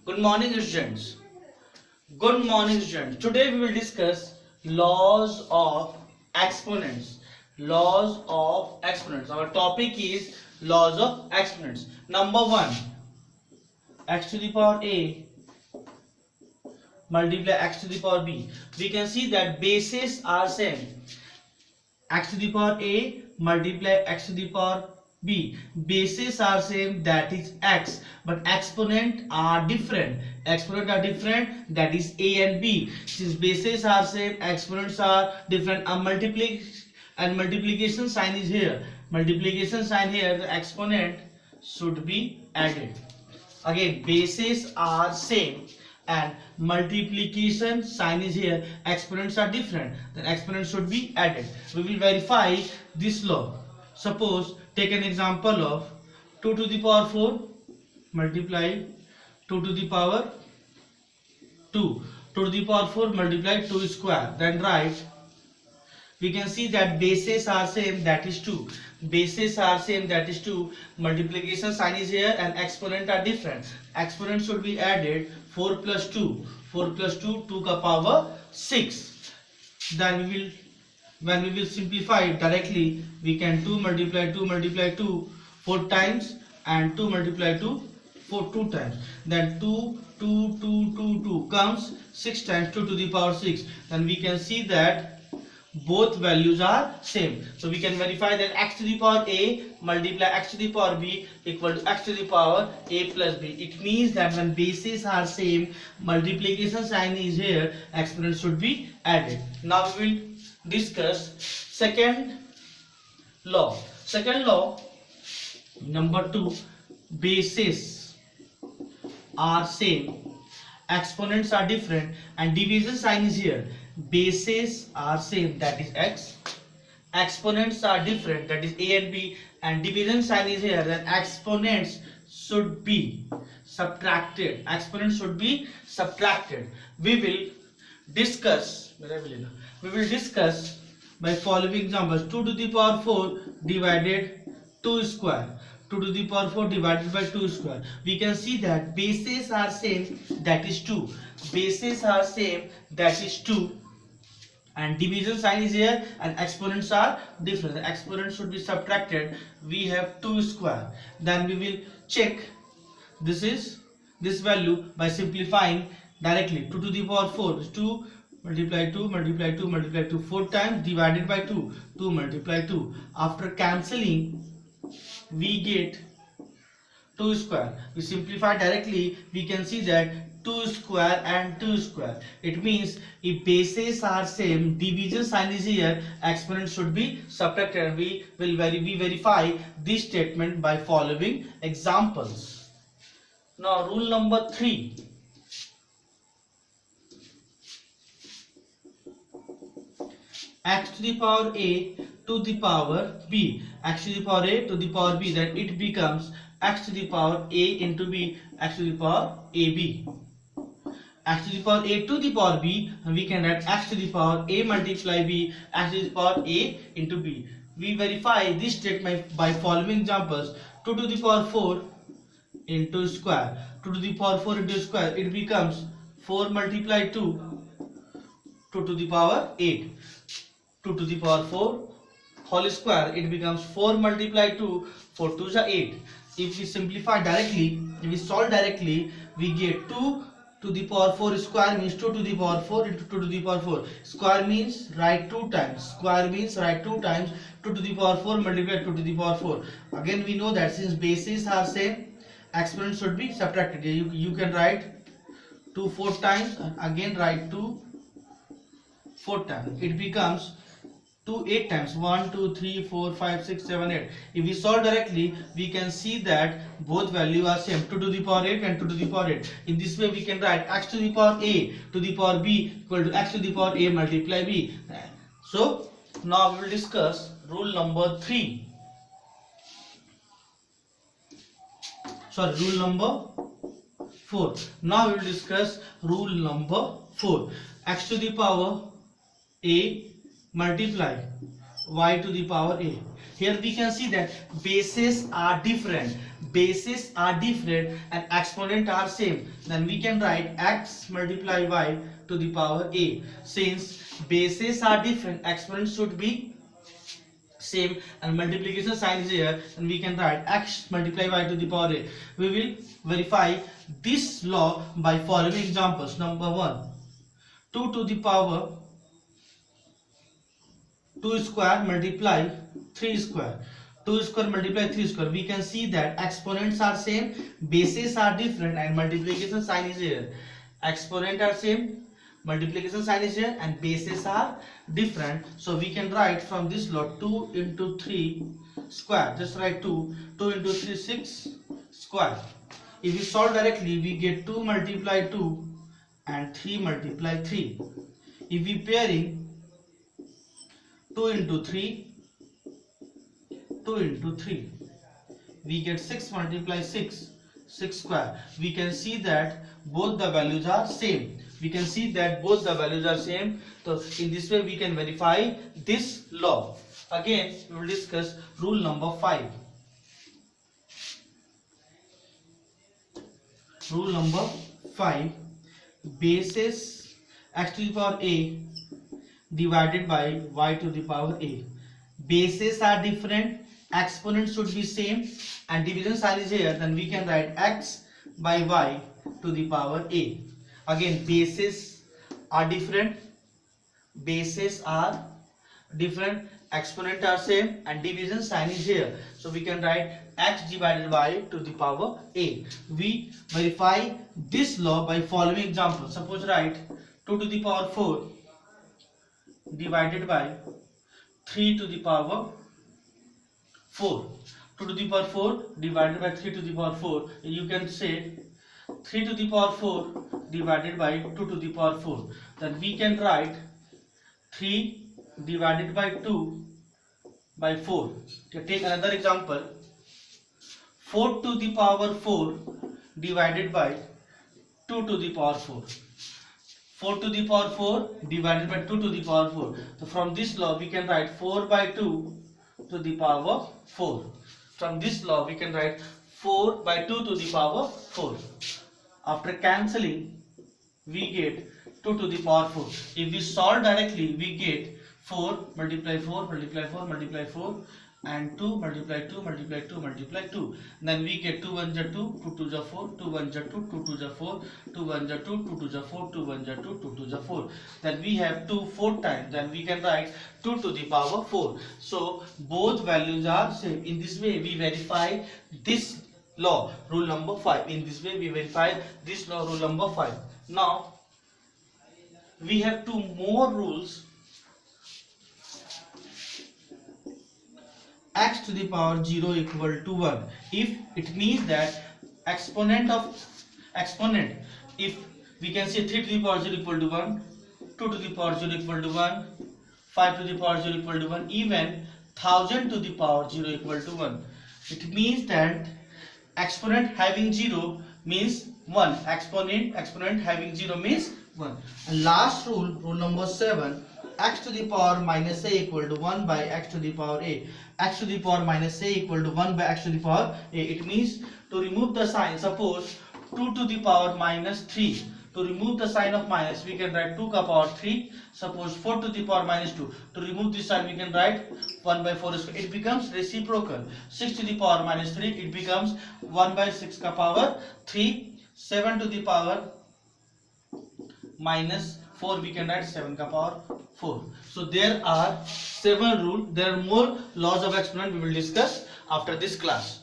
Good morning, students. Good morning, students. Today we will discuss laws of exponents. Laws of exponents. Our topic is laws of exponents. Number one, x to the power a multiply x to the power b. We can see that bases are same. X to the power a multiply x to the power b. Bases are same, that is x, but exponent are different. Exponent are different, that is a and b. Since bases are same, exponents are different. A multiplication sign is here. Multiplication sign here, the exponent should be added. Again, bases are same and multiplication sign is here, exponents are different, then exponents should be added. We will verify this law. Suppose take an example of 2 to the power 4 multiply 2 to the power 2. 2 to the power 4 multiply 2 square, then write. We can see that bases are same, that is 2. Bases are same, that is 2. Multiplication sign is here and exponent are different. Exponent should be added. 4 plus 2, 4 plus 2, 2 ka power 6. Then when we will simplify it directly, we can 2 multiply 2 4 times and 2 multiply 2 2 times. Then 2 comes 6 times 2 to the power 6. Then we can see that both values are same. So we can verify that x to the power a multiply x to the power b equal to x to the power a plus b. It means that when bases are same, multiplication sign is here, exponent should be added. Now we will discuss second law. Second law, number 2, bases are same, exponents are different, and division sign is here. Bases are same, that is x, exponents are different, that is a and b, and division sign is here, then exponents should be subtracted. Exponents should be subtracted. We will discuss by following examples. 2 to the power 4 divided 2 square. 2 to the power 4 divided by 2 square. We can see that bases are same, that is 2. Bases are same, that is 2. And division sign is here and exponents are different. The exponent should be subtracted. We have 2 square. Then we will check this value by simplifying directly. 2 to the power 4 is 2 multiply 2 multiply 2 multiply 2 4 times divided by 2. 2 multiply 2. After cancelling, we get 2 square. We simplify directly, we can see that 2 square and 2 square. It means if bases are same, division sign is here, exponent should be subtracted. We will verify this statement by following examples. Now rule number 3. X to the power a to the power b. X to the power a to the power b, then it becomes x to the power a into b, x to the power ab. X to the power a to the power b, and we can write x to the power a multiply b, x to the power a into b. We verify this statement by following examples. 2 to the power 4 into square. 2 to the power 4 into square, it becomes 4 multiply 2, 2 to the power 8. 2 to the power 4 whole square, it becomes 4 multiply 2, 4 2s are 8. If we simplify directly, if we solve directly, we get 2 to the power 4 square means 2 to the power 4 into 2 to the power 4. Square means write 2 times. Square means write 2 times. 2 to the power 4 multiply 2 to the power 4. Again we know that since bases are same, exponents should be subtracted. You can write 2 4 times and again write 2 4 times. It becomes 2 8 times. 1 2 3 4 5 6 7 8. If we solve directly, we can see that both values are same, 2 to the power 8 and 2 to the power 8. In this way we can write x to the power a to the power b equal to x to the power a multiply b. So now we will discuss rule number 3. Sorry, rule number 4. Now we will discuss rule number 4. X to the power a multiply y to the power a. Here we can see that bases are different. Bases are different and exponent are same. Then we can write x multiply y to the power a. Since bases are different, exponents should be same and multiplication sign is here, and we can write x multiply y to the power a. We will verify this law by following examples. Number 1, 2 to the power 2 square multiply 3 square. 2 square multiply 3 square. We can see that exponents are same, bases are different, and multiplication sign is here. Exponent are same, multiplication sign is here, and bases are different. So we can write from this law 2 into 3 square. Just write 2. 2 into 3 6 square. If we solve directly, we get 2 multiply 2 and 3 multiply 3. If we pairing 2 into 3, 2 into 3, we get 6 multiply 6, 6 square. We can see that both the values are same. We can see that both the values are same. So in this way we can verify this law. Again, we will discuss rule number 5. Rule number 5, basis x to the power a divided by y to the power a. Bases are different, exponents should be same, and division sign is here. Then we can write x by y to the power a. Again, bases are different, exponent are same, and division sign is here. So we can write x divided by to the power a. We verify this law by following example. Suppose write 2 to the power 4 divided by 3 to the power 4. 2 to the power 4 divided by 3 to the power 4. You can say 3 to the power 4 divided by 2 to the power 4. Then we can write 3 divided by 2 by 4. Take another example. 4 to the power 4 divided by 2 to the power 4. 4 to the power 4 divided by 2 to the power 4. So from this law we can write 4 by 2 to the power 4. From this law we can write 4 by 2 to the power 4. After cancelling we get 2 to the power 4. If we solve directly, we get 4 multiply 4 multiply 4 multiply 4 and 2 multiply 2 multiply 2 multiply 2. Then we get 2 1 2, 2 2 4, 2 1 2, 2 2 4, 2 1 2, 2 2 4, 2 1 2, 2 2 4. Then we have 2 4 times. Then we can write 2 to the power 4. So both values are same. In this way we verify this law, rule number 5. In this way we verify this law, rule number 5. Now we have two more rules. X to the power 0 equal to 1. If it means that exponent, if we can say 3 to the power 0 equal to 1, 2 to the power 0 equal to 1, 5 to the power 0 equal to 1, even 1000 to the power 0 equal to 1. It means that exponent having 0 means 1. Exponent having 0 means 1. And last rule, rule number 7, x to the power minus a equal to 1 by x to the power a. X to the power minus a equal to 1 by x to the power a. It means to remove the sign, suppose 2 to the power minus 3. To remove the sign of minus, we can write 2 ka power 3. Suppose 4 to the power minus 2. To remove this sign, we can write 1 by 4 square. It becomes reciprocal. 6 to the power minus 3, it becomes 1 by 6 ka power 3. 7 to the power minus 4, we can write 7 ka power 4. So there are 7 rules. There are more laws of exponent we will discuss after this class.